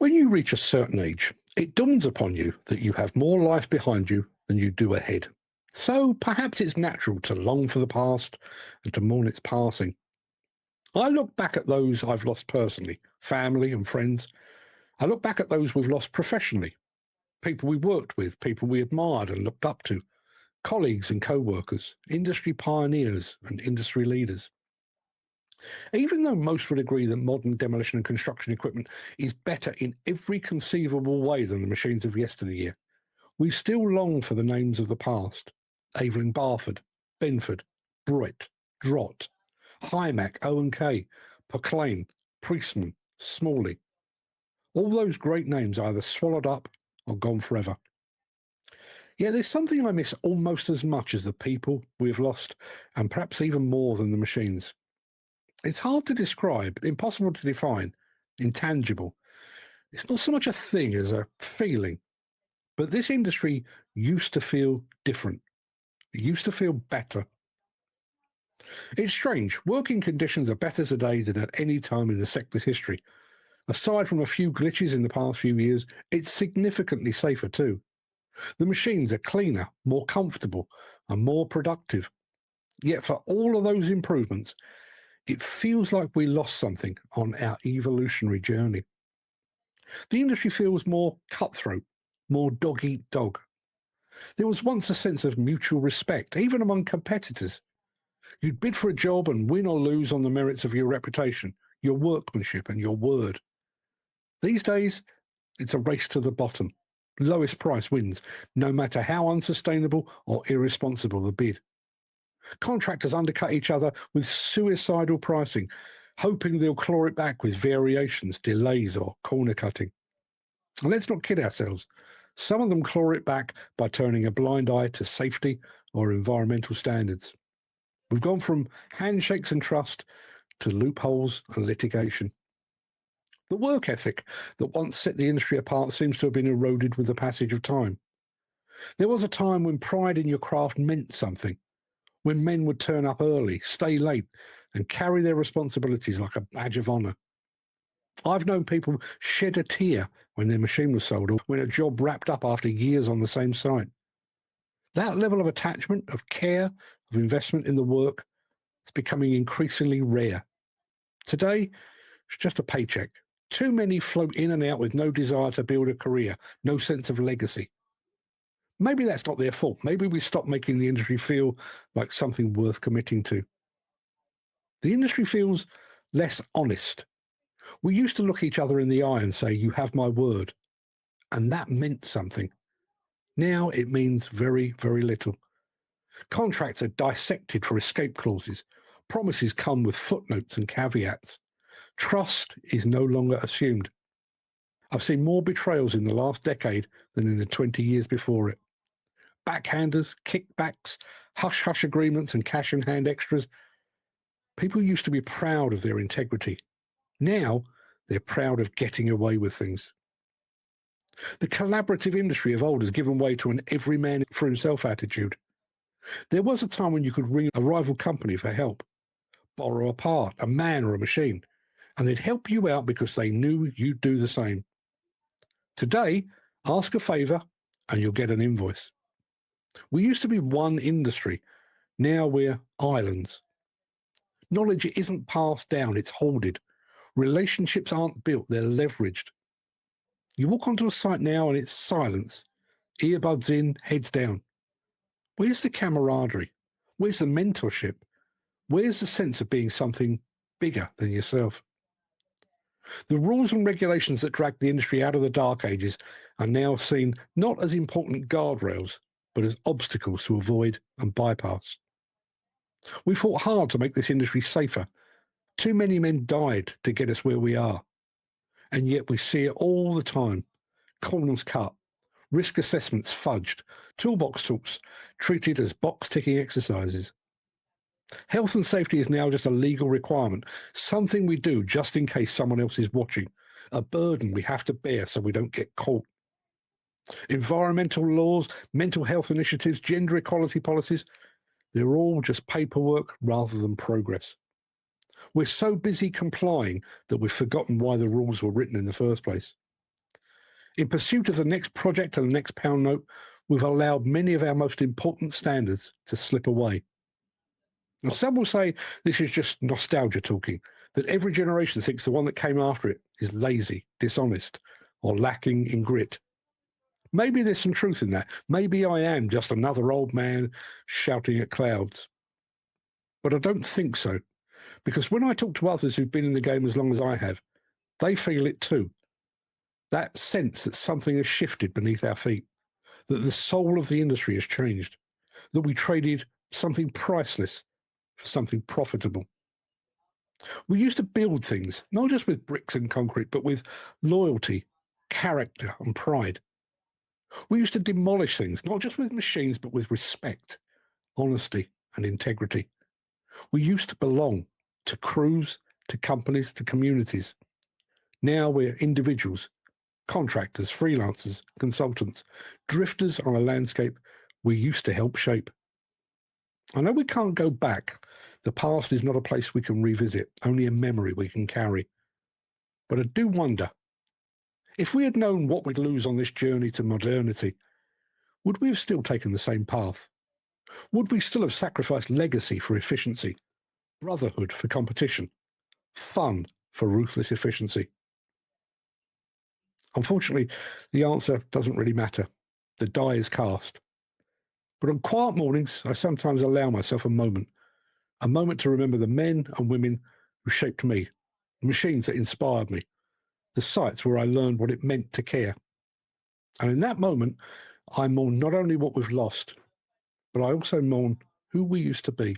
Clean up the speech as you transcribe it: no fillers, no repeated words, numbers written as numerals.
When you reach a certain age, it dawns upon you that you have more life behind you than you do ahead. So perhaps it's natural to long for the past and to mourn its passing. I look back at those I've lost personally, family and friends. I look back at those we've lost professionally, people we worked with, people we admired and looked up to, colleagues and co-workers, industry pioneers and industry leaders. Even though most would agree that modern demolition and construction equipment is better in every conceivable way than the machines of yesteryear, we still long for the names of the past. Evelyn Barford, Benford, Brett, Drott, Hymack, O&K, Poclane, Priestman, Smalley. All those great names either swallowed up or gone forever. Yet there's something I miss almost as much as the people we've lost, and perhaps even more than the machines. It's hard to describe, impossible to define, intangible. It's not so much a thing as a feeling. But this industry used to feel different. It used to feel better. It's strange. Working conditions are better today than at any time in the sector's history. Aside from a few glitches in the past few years, it's significantly safer too. The machines are cleaner, more comfortable, and more productive. Yet for all of those improvements, it feels like we lost something on our evolutionary journey. The industry feels more cutthroat, more dog-eat-dog. There was once a sense of mutual respect, even among competitors. You'd bid for a job and win or lose on the merits of your reputation, your workmanship, and your word. These days, it's a race to the bottom. Lowest price wins, no matter how unsustainable or irresponsible the bid. Contractors undercut each other with suicidal pricing, hoping they'll claw it back with variations, delays, or corner cutting. And let's not kid ourselves. Some of them claw it back by turning a blind eye to safety or environmental standards. We've gone from handshakes and trust to loopholes and litigation. The work ethic that once set the industry apart seems to have been eroded with the passage of time. There was a time when pride in your craft meant something, when men would turn up early, stay late, and carry their responsibilities like a badge of honour. I've known people shed a tear when their machine was sold or when a job wrapped up after years on the same site. That level of attachment, of care, of investment in the work is becoming increasingly rare. Today, it's just a paycheck. Too many float in and out with no desire to build a career, no sense of legacy. Maybe that's not their fault. Maybe we stopped making the industry feel like something worth committing to. The industry feels less honest. We used to look each other in the eye and say, "You have my word." And that meant something. Now it means very, very little. Contracts are dissected for escape clauses. Promises come with footnotes and caveats. Trust is no longer assumed. I've seen more betrayals in the last decade than in the 20 years before it. Backhanders, kickbacks, hush-hush agreements and cash-in-hand extras. People used to be proud of their integrity. Now they're proud of getting away with things. The collaborative industry of old has given way to an every man for himself attitude. There was a time when you could ring a rival company for help, borrow a part, a man or a machine, and they'd help you out because they knew you'd do the same. Today, ask a favour and you'll get an invoice. We used to be one industry. Now we're islands. Knowledge isn't passed down, it's hoarded. Relationships aren't built, they're leveraged. You walk onto a site now and it's silence. Earbuds in, heads down. Where's the camaraderie? Where's the mentorship? Where's the sense of being something bigger than yourself? The rules and regulations that dragged the industry out of the dark ages are now seen not as important guardrails, but as obstacles to avoid and bypass. We fought hard to make this industry safer. Too many men died to get us where we are. And yet we see it all the time. Corners cut, risk assessments fudged, toolbox talks treated as box-ticking exercises. Health and safety is now just a legal requirement, something we do just in case someone else is watching, a burden we have to bear so we don't get caught. Environmental laws, mental health initiatives, gender equality policies, they're all just paperwork rather than progress. We're so busy complying that we've forgotten why the rules were written in the first place. In pursuit of the next project and the next pound note, we've allowed many of our most important standards to slip away. Now, some will say this is just nostalgia talking, that every generation thinks the one that came after it is lazy, dishonest, or lacking in grit. Maybe there's some truth in that. Maybe I am just another old man shouting at clouds. But I don't think so, because when I talk to others who've been in the game as long as I have, they feel it too. That sense that something has shifted beneath our feet, that the soul of the industry has changed, that we traded something priceless for something profitable. We used to build things, not just with bricks and concrete, but with loyalty, character, and pride. We used to demolish things, not just with machines, but with respect, honesty, and integrity. We used to belong to crews, to companies, to communities. Now we're individuals, contractors, freelancers, consultants, drifters on a landscape we used to help shape. I know we can't go back. The past is not a place we can revisit, only a memory we can carry. But I do wonder, if we had known what we'd lose on this journey to modernity, would we have still taken the same path? Would we still have sacrificed legacy for efficiency, brotherhood for competition, fun for ruthless efficiency? Unfortunately, the answer doesn't really matter. The die is cast. But on quiet mornings, I sometimes allow myself a moment to remember the men and women who shaped me, the machines that inspired me, the sites where I learned what it meant to care. And in that moment, I mourn not only what we've lost, but I also mourn who we used to be.